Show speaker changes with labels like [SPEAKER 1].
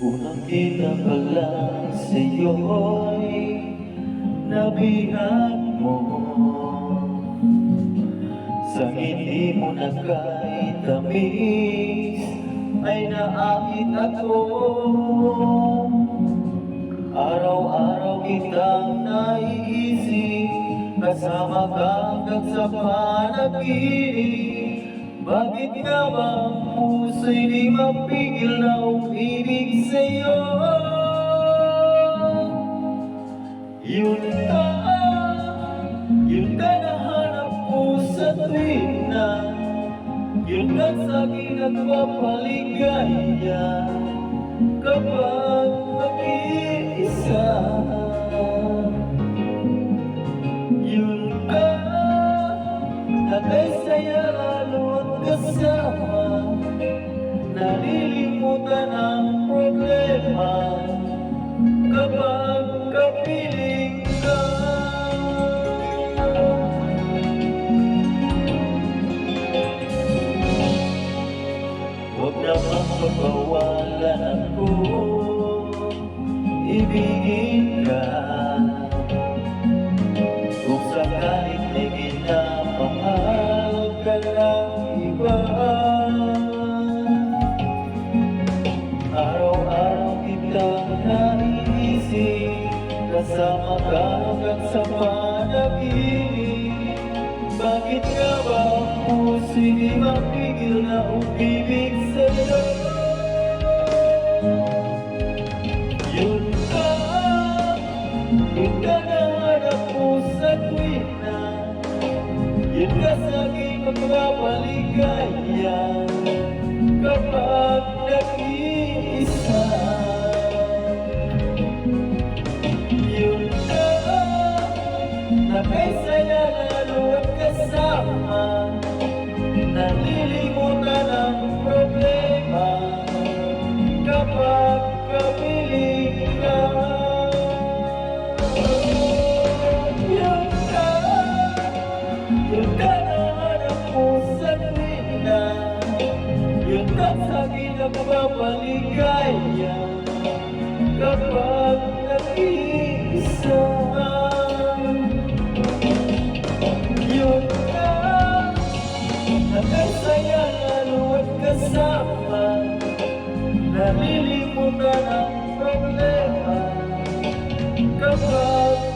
[SPEAKER 1] Unang kita pa lang sa'yo'y nabihan mo. Sa hindi mo na kahit tamis ay naakit ako. Araw-araw kitang naiisip, kasama ka hanggang sa panaginip. Bakit nga ba ang puso'y di mapigil na umibig sa'yo? Yun ka nahanap ko sa tuwing na yun ka sa'kin nagpapaligaya kapag nag-iisa. Yun ka nakasaya lalo at kasama, nalilimutan ang problema kapag kapiling ka. Huwag namang pagbawalan ako, ibigin ka. Kung sakaling may ginamahal ka lang iba, araw-araw kitang naiisip, kasama ka hanggang sa panaginip. Bakit nga ba ang puso'y di mapigil na umibig sa'yo? Yun ka nahanap ko sa tuwing na yun ka sa'king magpapaligaya kapag nag-iisa. Yun ka nakasaya lalo at kasama, nalilimutan ang problema kapag kapiling ka. Yun ka nahanap ko sa tuwing na yun ka sa'kin nagpapaligaya kapag nag-iisa. Yun ka nakasaya lalo at kasama, nalilimutan ang problema kapag